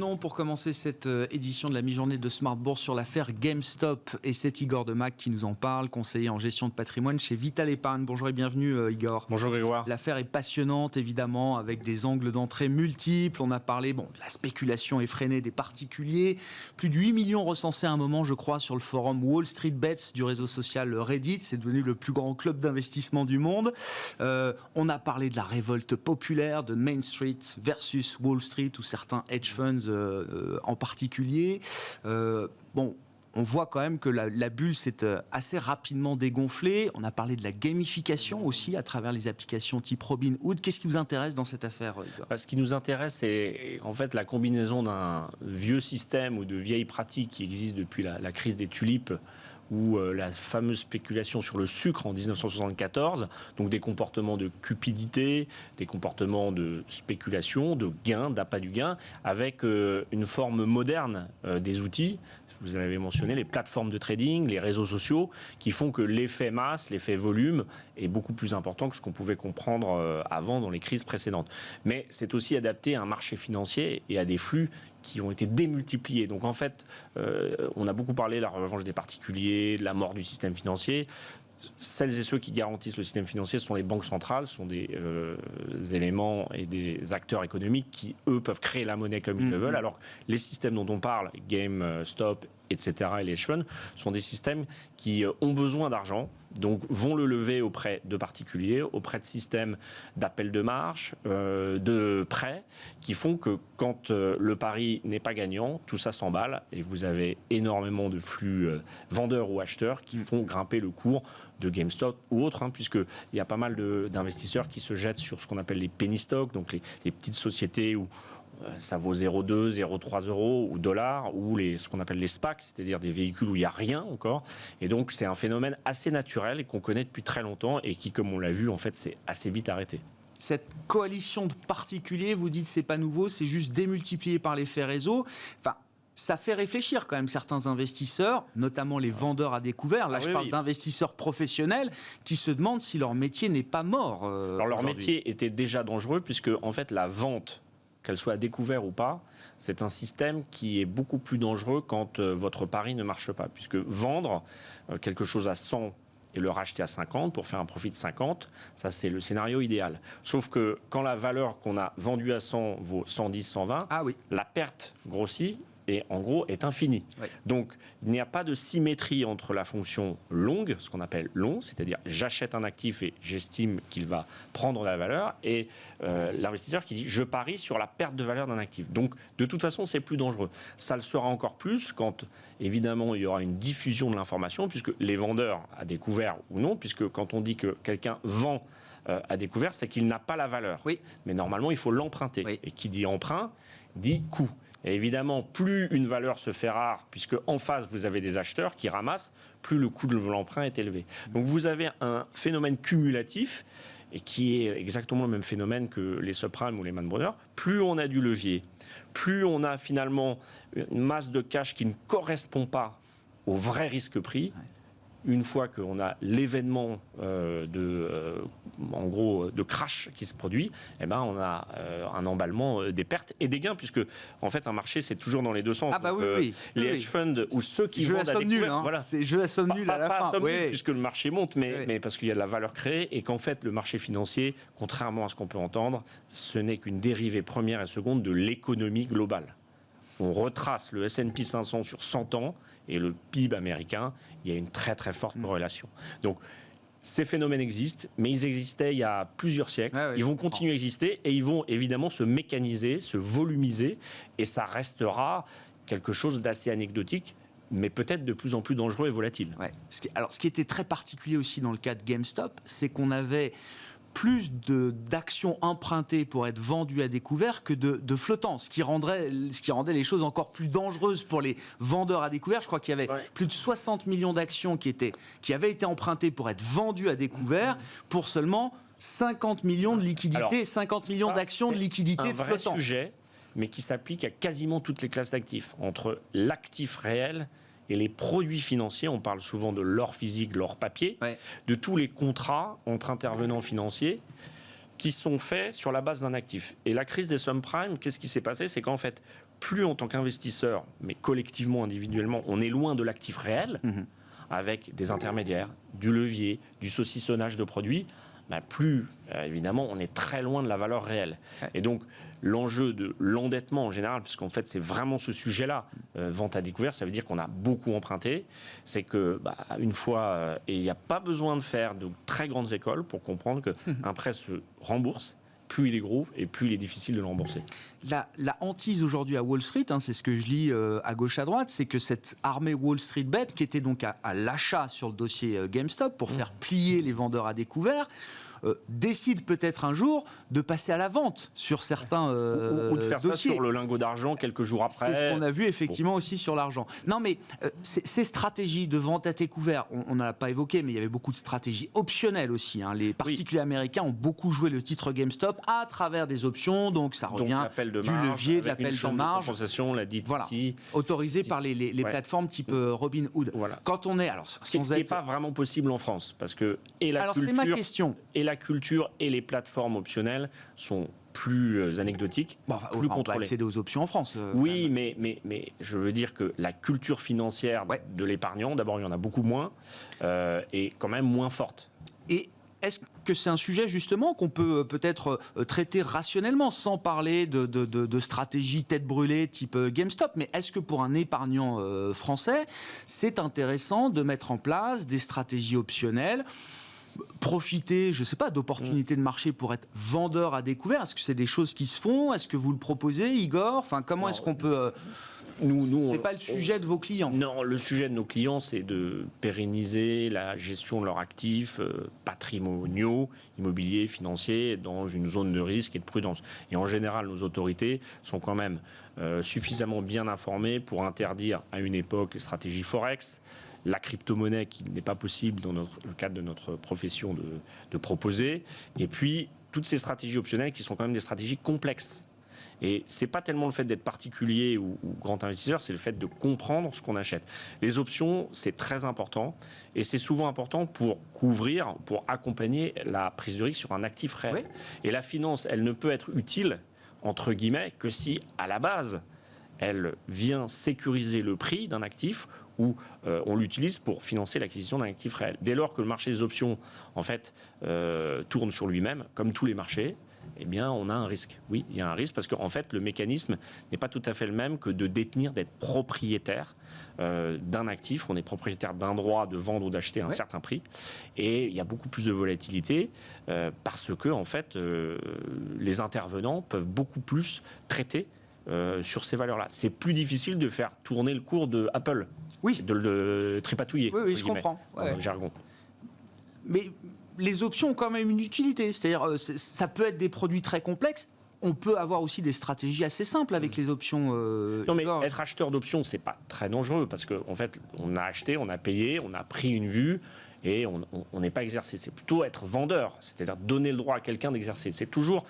questions pour commencer cette édition de la mi-journée de Smart Bourse sur l'affaire GameStop. Et c'est Igor Demac qui nous en parle, conseiller en gestion de patrimoine chez Vital Épargne. Bonjour et bienvenue Igor. Bonjour Grégoire. L'affaire est passionnante évidemment, avec des angles d'entrée multiples. On a parlé de la spéculation effrénée des particuliers. Plus de 8 millions recensés à un moment, je crois, sur le forum Wall Street Bets du réseau social Reddit. C'est devenu le plus grand club d'investissement du monde. On a parlé de la révolte populaire de Main Street versus Wall Street, ou certains hedge funds en particulier. On voit quand même que la bulle s'est assez rapidement dégonflée. On a parlé de la gamification aussi à travers les applications type Robinhood. Qu'est-ce qui vous intéresse dans cette affaire, Igor ? Ce qui nous intéresse, c'est en fait la combinaison d'un vieux système ou de vieilles pratiques qui existent depuis la crise des tulipes, ou la fameuse spéculation sur le sucre en 1974, donc des comportements de cupidité, des comportements de spéculation, de gain, d'appât du gain, avec une forme moderne des outils. Vous avez mentionné les plateformes de trading, les réseaux sociaux, qui font que l'effet masse, l'effet volume est beaucoup plus important que ce qu'on pouvait comprendre avant dans les crises précédentes. Mais c'est aussi adapté à un marché financier et à des flux qui ont été démultipliés. Donc en fait, on a beaucoup parlé de la revanche des particuliers, de la mort du système financier. Celles et ceux qui garantissent le système financier sont les banques centrales, sont des éléments et des acteurs économiques qui, eux, peuvent créer la monnaie comme ils le veulent, alors que les systèmes dont on parle, GameStop, etc., et les hedge funds, sont des systèmes qui ont besoin d'argent, donc vont le lever auprès de particuliers, auprès de systèmes d'appel de marge, de prêts, qui font que quand le pari n'est pas gagnant, tout ça s'emballe, et vous avez énormément de flux vendeurs ou acheteurs qui font grimper le cours de GameStop ou autres, puisqu'il y a pas mal d'investisseurs qui se jettent sur ce qu'on appelle les penny stocks, donc les petites sociétés où ça vaut 0,2, 0,3 euros ou dollars, ou ce qu'on appelle les SPAC, c'est-à-dire des véhicules où il n'y a rien encore. Et donc, c'est un phénomène assez naturel et qu'on connaît depuis très longtemps et qui, comme on l'a vu, en fait, s'est assez vite arrêté. Cette coalition de particuliers, vous dites c'est pas nouveau, c'est juste démultiplié par l'effet réseau. Enfin, ça fait réfléchir quand même certains investisseurs, notamment les vendeurs à découvert. Là, je parle d'investisseurs professionnels qui se demandent si leur métier n'est pas mort. Alors, leur métier était déjà dangereux puisque, en fait, la vente, qu'elle soit à découvert ou pas, c'est un système qui est beaucoup plus dangereux quand votre pari ne marche pas. Puisque vendre quelque chose à 100 et le racheter à 50 pour faire un profit de 50, ça c'est le scénario idéal. Sauf que quand la valeur qu'on a vendue à 100 vaut 110, 120, la perte grossit et en gros est infinie. Oui. Donc il n'y a pas de symétrie entre la fonction longue, ce qu'on appelle long, c'est-à-dire j'achète un actif et j'estime qu'il va prendre la valeur, et l'investisseur qui dit je parie sur la perte de valeur d'un actif. Donc de toute façon c'est plus dangereux. Ça le sera encore plus quand évidemment il y aura une diffusion de l'information, puisque les vendeurs à découvert ou non, puisque quand on dit que quelqu'un vend à découvert, c'est qu'il n'a pas la valeur. Oui. Mais normalement il faut l'emprunter. Oui. Et qui dit emprunt dit coût. Et évidemment, plus une valeur se fait rare, puisque en face vous avez des acheteurs qui ramassent, plus le coût de l'emprunt est élevé. Donc vous avez un phénomène cumulatif, et qui est exactement le même phénomène que les subprimes ou les Man Brothers. Plus on a du levier, plus on a finalement une masse de cash qui ne correspond pas au vrai risque pris. Une fois qu'on a l'événement en gros de crash qui se produit, eh ben on a un emballement des pertes et des gains, puisque en fait un marché c'est toujours dans les deux sens. Les hedge funds ou ceux qui vendent à découvert, voilà, c'est jeu à somme nulle à la fin. Pas à somme nulle, puisque le marché monte, mais parce qu'il y a de la valeur créée, et qu'en fait le marché financier, contrairement à ce qu'on peut entendre, ce n'est qu'une dérivée première et seconde de l'économie globale. On retrace le S&P 500 sur 100 ans et le PIB américain, il y a une très très forte corrélation. Donc ces phénomènes existent, mais ils existaient il y a plusieurs siècles. Ils vont continuer à exister et ils vont évidemment se mécaniser, se volumiser, et ça restera quelque chose d'assez anecdotique, mais peut-être de plus en plus dangereux et volatile. Ouais. Alors, ce qui était très particulier aussi dans le cas de GameStop, c'est qu'on avait plus d'actions empruntées pour être vendues à découvert que de flottants, ce qui rendait les choses encore plus dangereuses pour les vendeurs à découvert. Je crois qu'il y avait plus de 60 millions d'actions qui avaient été empruntées pour être vendues à découvert pour seulement 50 millions de liquidités, 50 millions d'actions de liquidités de flottants. C'est un vrai sujet, mais qui s'applique à quasiment toutes les classes d'actifs, entre l'actif réel et les produits financiers. On parle souvent de l'or physique, l'or papier, de tous les contrats entre intervenants financiers qui sont faits sur la base d'un actif. Et la crise des subprimes, qu'est-ce qui s'est passé? C'est qu'en fait, plus en tant qu'investisseur, mais collectivement, individuellement, on est loin de l'actif réel, avec des intermédiaires, du levier, du saucissonnage de produits, plus, évidemment, on est très loin de la valeur réelle. Et donc, l'enjeu de l'endettement en général, puisqu'en fait, c'est vraiment ce sujet-là, vente à découvert, ça veut dire qu'on a beaucoup emprunté, c'est que, une fois, et il n'y a pas besoin de faire de très grandes écoles pour comprendre qu'un prêt se rembourse, plus il est gros et plus il est difficile de le rembourser. La hantise aujourd'hui à Wall Street, c'est ce que je lis à gauche à droite, c'est que cette armée Wall Street Bet, qui était donc à l'achat sur le dossier GameStop pour faire plier les vendeurs à découvert, décide peut-être un jour de passer à la vente sur certains ou de faire dossiers. Ça sur le lingot d'argent quelques jours après. C'est ce qu'on a vu effectivement aussi sur l'argent. Non mais ces stratégies de vente à découvert, on n'en a pas évoqué, mais il y avait beaucoup de stratégies optionnelles aussi. Les particuliers américains ont beaucoup joué le titre GameStop à travers des options, donc ça revient du levier, de l'appel de marge. De compensation, l'a dit ici. Autorisé par les plateformes type Robinhood. Voilà. Quand on est... Alors, ce qui n'est pas vraiment possible en France, parce que c'est ma question. La culture et les plateformes optionnelles sont plus anecdotiques, plus contrôlées. On peut accéder aux options en France. Oui, mais je veux dire que la culture financière de l'épargnant, d'abord il y en a beaucoup moins, est quand même moins forte. Et est-ce que c'est un sujet justement qu'on peut peut-être traiter rationnellement, sans parler de stratégie tête brûlée type GameStop, mais est-ce que pour un épargnant français, c'est intéressant de mettre en place des stratégies optionnelles, profiter, je ne sais pas, d'opportunités de marché pour être vendeur à découvert? Est-ce que c'est des choses qui se font? Est-ce que vous le proposez, Igor? Enfin, comment est-ce qu'on peut... c'est pas le sujet de vos clients. Non, le sujet de nos clients, c'est de pérenniser la gestion de leurs actifs patrimoniaux, immobiliers, financiers, dans une zone de risque et de prudence. Et en général, nos autorités sont quand même suffisamment bien informées pour interdire à une époque les stratégies Forex, la crypto-monnaie qui n'est pas possible dans le cadre de notre profession de proposer, et puis toutes ces stratégies optionnelles qui sont quand même des stratégies complexes. Et c'est pas tellement le fait d'être particulier ou grand investisseur, c'est le fait de comprendre ce qu'on achète. Les options, c'est très important, et c'est souvent important pour couvrir, pour accompagner la prise de risque sur un actif réel. Oui. Et la finance, elle ne peut être utile, entre guillemets, que si, à la base, elle vient sécuriser le prix d'un actif ou on l'utilise pour financer l'acquisition d'un actif réel. Dès lors que le marché des options, en fait, tourne sur lui-même, comme tous les marchés, eh bien, on a un risque. Oui, il y a un risque parce qu'en fait, le mécanisme n'est pas tout à fait le même que de détenir, d'être propriétaire d'un actif. On est propriétaire d'un droit de vendre ou d'acheter à un certain prix. Et il y a beaucoup plus de volatilité parce que, en fait, les intervenants peuvent beaucoup plus traiter sur ces valeurs-là. C'est plus difficile de faire tourner le cours de Apple. Oui. De le tripatouiller. Oui, je comprends. Dans le jargon. Mais les options ont quand même une utilité. C'est-à-dire, ça peut être des produits très complexes. On peut avoir aussi des stratégies assez simples avec les options. Non, mais être acheteur d'options, c'est pas très dangereux parce qu'en fait, on a acheté, on a payé, on a pris une vue et on n'est pas exercé. C'est plutôt être vendeur, c'est-à-dire donner le droit à quelqu'un d'exercer. C'est toujours...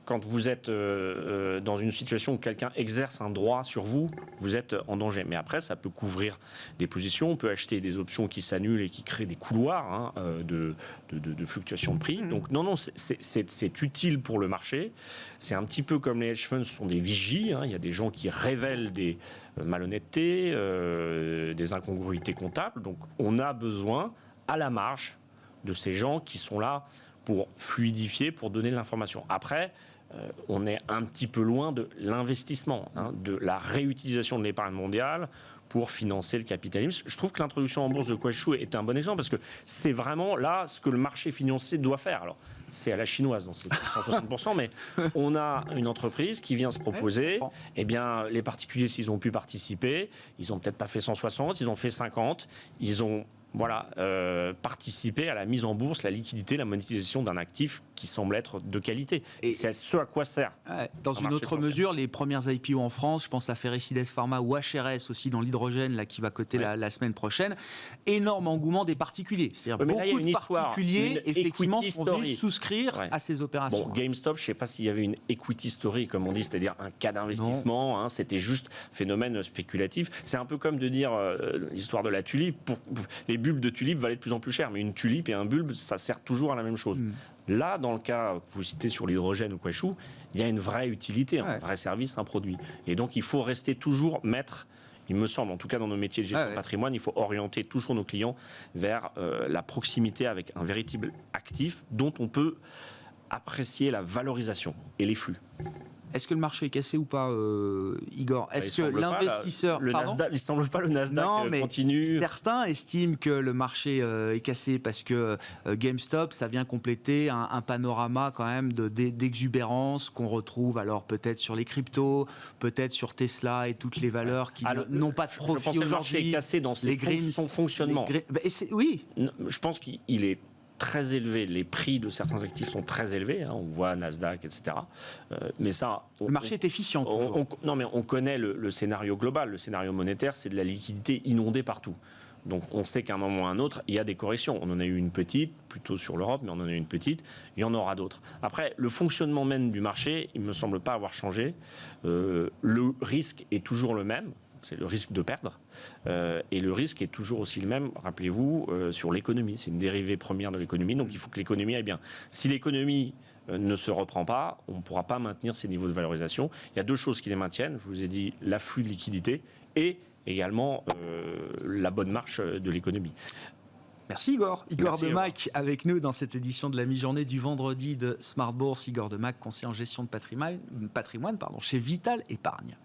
Quand vous êtes dans une situation où quelqu'un exerce un droit sur vous, vous êtes en danger. Mais après, ça peut couvrir des positions. On peut acheter des options qui s'annulent et qui créent des couloirs de fluctuation de prix. Donc non, c'est utile pour le marché. C'est un petit peu comme les hedge funds, ce sont des vigies. Il y a des gens qui révèlent des malhonnêtetés, des incongruités comptables. Donc on a besoin, à la marge, de ces gens qui sont là pour fluidifier, pour donner de l'information. Après, on est un petit peu loin de l'investissement, de la réutilisation de l'épargne mondiale pour financer le capitalisme. Je trouve que l'introduction en bourse de Kuaishou est un bon exemple parce que c'est vraiment là ce que le marché financier doit faire. Alors, c'est à la chinoise, donc c'est 160%, mais on a une entreprise qui vient se proposer. Eh bien, les particuliers, s'ils ont pu participer, ils n'ont peut-être pas fait 160, ils ont fait 50, ils ont participer à la mise en bourse, la liquidité, la monétisation d'un actif qui semble être de qualité. Et c'est ce à quoi sert. Dans une autre mesure, les premières IPO en France, je pense à Ferricides Pharma ou HRS aussi dans l'hydrogène, là, qui va coter la semaine prochaine, énorme engouement des particuliers. C'est-à-dire beaucoup de particuliers, effectivement, sont venus souscrire à ces opérations. Bon, GameStop, je ne sais pas s'il y avait une equity story, comme on dit, c'est-à-dire un cas d'investissement. C'était juste phénomène spéculatif. C'est un peu comme de dire l'histoire de la tulipe. Les bulbes de tulipes valaient de plus en plus cher. Mais une tulipe et un bulbe, ça sert toujours à la même chose. Là, dans le cas que vous citez sur l'hydrogène ou Quaishou, il y a une vraie utilité, un vrai service, un produit. Et donc, il faut rester toujours maître. Il me semble, en tout cas dans nos métiers de gestion de patrimoine, il faut orienter toujours nos clients vers la proximité avec un véritable actif dont on peut apprécier la valorisation et les flux. Est-ce que le marché est cassé ou pas, Igor? Est-ce que l'investisseur... Il ne semble pas le Nasdaq continue. Certains estiment que le marché est cassé parce que GameStop, ça vient compléter un panorama quand même d'exubérance qu'on retrouve alors peut-être sur les cryptos, peut-être sur Tesla et toutes les valeurs qui n'ont pas de profit aujourd'hui. Je pense que le marché est cassé dans son fonctionnement. Oui. Je pense qu'il est très élevé, les prix de certains actifs sont très élevés, on voit Nasdaq, etc. Mais ça... Le marché est efficient. Non, mais on connaît le scénario global, le scénario monétaire, c'est de la liquidité inondée partout. Donc on sait qu'à un moment ou à un autre, il y a des corrections. On en a eu une petite, plutôt sur l'Europe, mais on en a eu une petite, il y en aura d'autres. Après, le fonctionnement même du marché, il ne me semble pas avoir changé. Le risque est toujours le même. C'est le risque de perdre. Et le risque est toujours aussi le même, rappelez-vous, sur l'économie. C'est une dérivée première de l'économie, donc il faut que l'économie aille bien. Si l'économie ne se reprend pas, on ne pourra pas maintenir ces niveaux de valorisation. Il y a deux choses qui les maintiennent. Je vous ai dit l'afflux de liquidité et également la bonne marche de l'économie. Merci Igor. Igor Demac avec nous dans cette édition de la mi-journée du vendredi de Smart Bourse. Igor Demac, conseiller en gestion de patrimoine chez Vital Épargne.